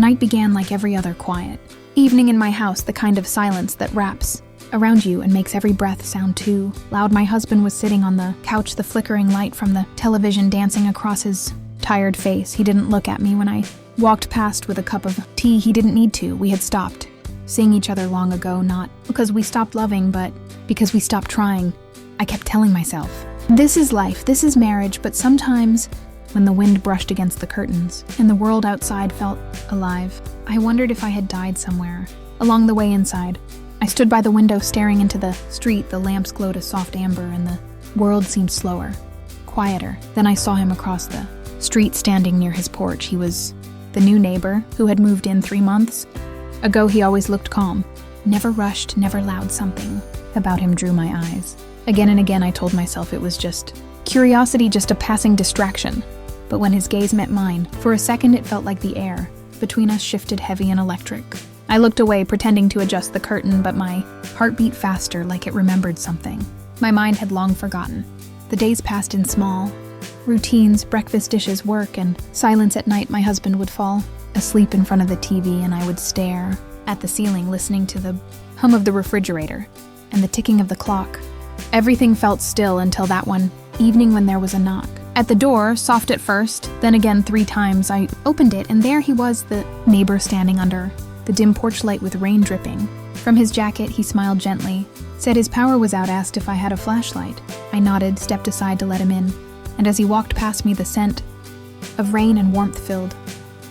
night began like every other quiet evening in my house, the kind of silence that wraps around you and makes every breath sound too loud. My husband was sitting on the couch, the flickering light from the television dancing across his tired face. He didn't look at me when I walked past with a cup of tea. He didn't need to. We had stopped seeing each other long ago, not because we stopped loving, but because we stopped trying. I kept telling myself, this is life, this is marriage, but sometimes when the wind brushed against the curtains and the world outside felt alive, I wondered if I had died somewhere along the way inside. I stood by the window staring into the street. The lamps glowed a soft amber and the world seemed slower, quieter. Then I saw him across the street standing near his porch. He was the new neighbor who had moved in 3 months ago. He always looked calm, never rushed, never loud. Something about him drew my eyes. Again and again I told myself it was just curiosity, just a passing distraction. But when his gaze met mine, for a second it felt like the air between us shifted, heavy and electric. I looked away, pretending to adjust the curtain, but my heart beat faster, like it remembered something my mind had long forgotten. The days passed in small routines, breakfast dishes, work, and silence. At night, my husband would fall asleep in front of the TV, and I would stare at the ceiling, listening to the hum of the refrigerator and the ticking of the clock. Everything felt still until that one evening when there was a knock at the door, soft at first, then again 3 times. I opened it, and there he was, the neighbor, standing under the dim porch light with rain dripping from his jacket. He smiled gently, said his power was out, asked if I had a flashlight. I nodded, stepped aside to let him in, and as he walked past me, the scent of rain and warmth filled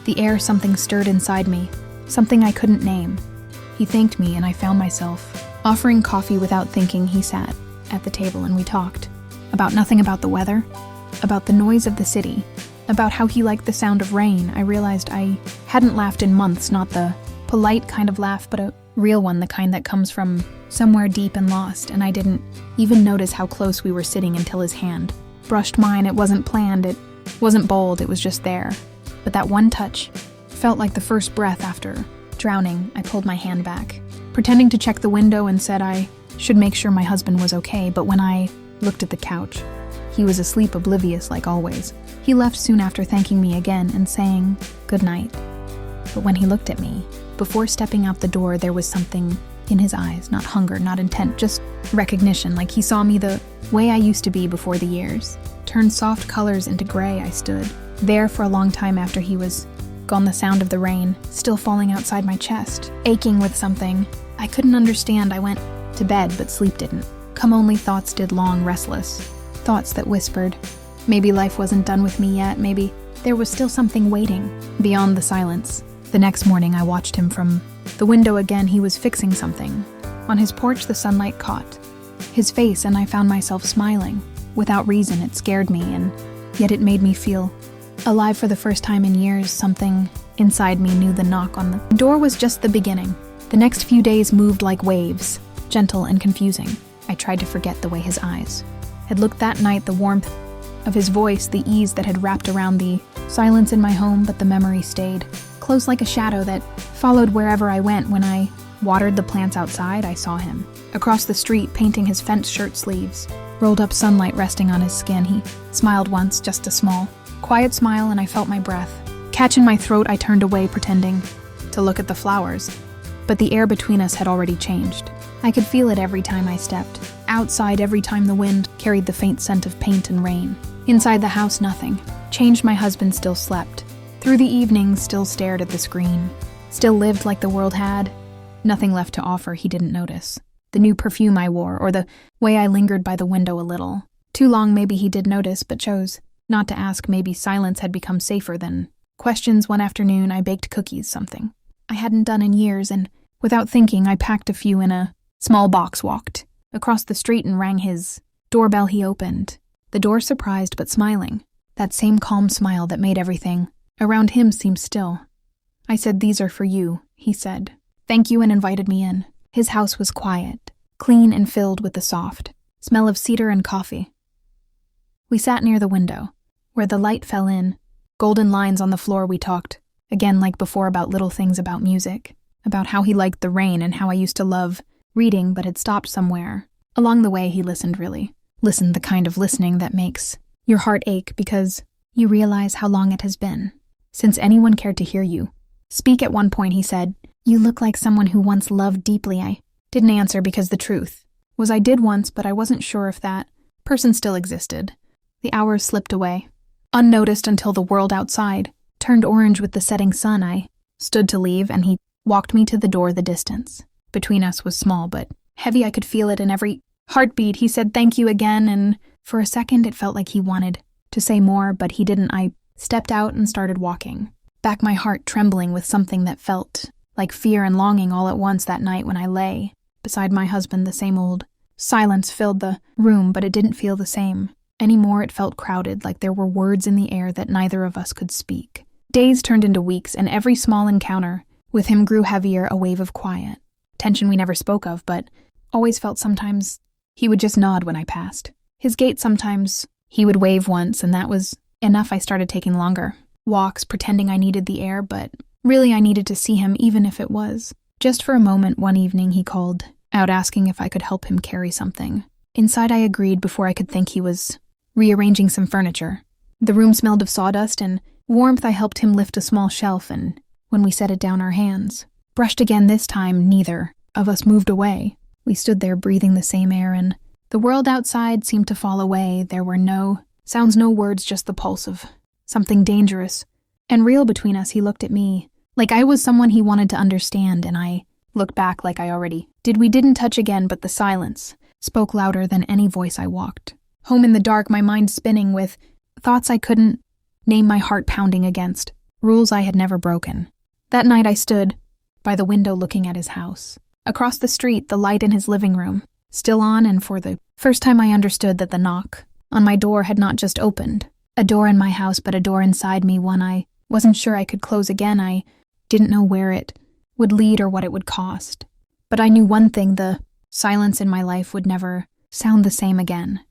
the air. Something stirred inside me, something I couldn't name. He thanked me, and I found myself offering coffee without thinking. He sat at the table, and we talked about nothing, about the weather, about the noise of the city, about how he liked the sound of rain. I realized I hadn't laughed in months, not the polite kind of laugh, but a real one, the kind that comes from somewhere deep and lost. And I didn't even notice how close we were sitting until his hand brushed mine. It wasn't planned, it wasn't bold, it was just there. But that one touch felt like the first breath after drowning. I pulled my hand back, pretending to check the window, and said I should make sure my husband was okay. But when I looked at the couch, he was asleep, oblivious like always. He left soon after, thanking me again and saying good night. But when he looked at me, before stepping out the door, there was something in his eyes, not hunger, not intent, just recognition, like he saw me the way I used to be before the years turned soft colors into gray. I stood there for a long time after he was gone, the sound of the rain still falling outside my chest, aching with something I couldn't understand. I went to bed, but sleep didn't come. Only thoughts did, long, restless thoughts that whispered, maybe life wasn't done with me yet, maybe there was still something waiting beyond the silence. The next morning, I watched him from the window again. He was fixing something on his porch. The sunlight caught his face, and I found myself smiling without reason. It scared me, and yet it made me feel alive for the first time in years. Something inside me knew the knock on the door was just the beginning. The next few days moved like waves, gentle and confusing. I tried to forget the way his eyes had looked that night, the warmth of his voice, the ease that had wrapped around the silence in my home, but the memory stayed close like a shadow that followed wherever I went. When I watered the plants outside, I saw him across the street, painting his fence shirt sleeves, rolled up sunlight resting on his skin. He smiled once, just a small, quiet smile, and I felt my breath catch in my throat. I turned away, pretending to look at the flowers, but the air between us had already changed. I could feel it every time I stepped outside, every time the wind carried the faint scent of paint and rain. Inside the house, nothing changed. My husband still slept through the evenings, still stared at the screen, still lived like the world had nothing left to offer. He didn't notice the new perfume I wore, or the way I lingered by the window a little too long. Maybe he did notice, but chose not to ask. Maybe silence had become safer than questions. One afternoon, I baked cookies, something I hadn't done in years, and without thinking, I packed a few in a small box, walked across the street, and rang his doorbell. He opened the door, surprised but smiling, that same calm smile that made everything around him seem still. I said, "These are for you," he said. "Thank you," and invited me in. His house was quiet, clean, and filled with the soft smell of cedar and coffee. We sat near the window, where the light fell in golden lines on the floor. We talked, again like before, about little things, about music, about how he liked the rain and how I used to love reading but had stopped somewhere along the way. He listened, really listened, the kind of listening that makes your heart ache because you realize how long it has been since anyone cared to hear you Speak at one point, he said. You look like someone who once loved deeply. I didn't answer because the truth was I did once, but I wasn't sure if that person still existed. The hours slipped away, unnoticed until the world outside turned orange with the setting sun. I stood to leave, and he walked me to the door. The distance between us was small, but heavy. I could feel it in every heartbeat. He said thank you again, and for a second it felt like he wanted to say more, but he didn't. I stepped out and started walking, back my heart trembling with something that felt like fear and longing all at once. That night when I lay beside my husband, the same old silence filled the room, but it didn't feel the same anymore. It felt crowded, like there were words in the air that neither of us could speak. Days turned into weeks, and every small encounter with him grew heavier, a wave of quiet tension we never spoke of, but always felt. Sometimes he would just nod when I passed his gate. Sometimes he would wave once, and that was enough. I started taking longer walks, pretending I needed the air, but really I needed to see him, even if it was just for a moment. One evening he called out asking if I could help him carry something. Inside I agreed before I could think. He was rearranging some furniture. The room smelled of sawdust and warmth. I helped him lift a small shelf, and when we set it down, our hands brushed again. This time neither of us moved away. We stood there breathing the same air, and the world outside seemed to fall away. There were no sounds, no words, just the pulse of something dangerous and real between us. He looked at me like I was someone he wanted to understand, and I looked back like I already did. We didn't touch again, but the silence spoke louder than any voice. I walked home in the dark, my mind spinning with thoughts I couldn't name, my heart pounding against rules I had never broken. That night I stood by the window looking at his house. Across the street, the light in his living room still on, and for the first time I understood that the knock on my door had not just opened a door in my house, but a door inside me, one I wasn't sure I could close again. I didn't know where it would lead or what it would cost. But I knew one thing: the silence in my life would never sound the same again.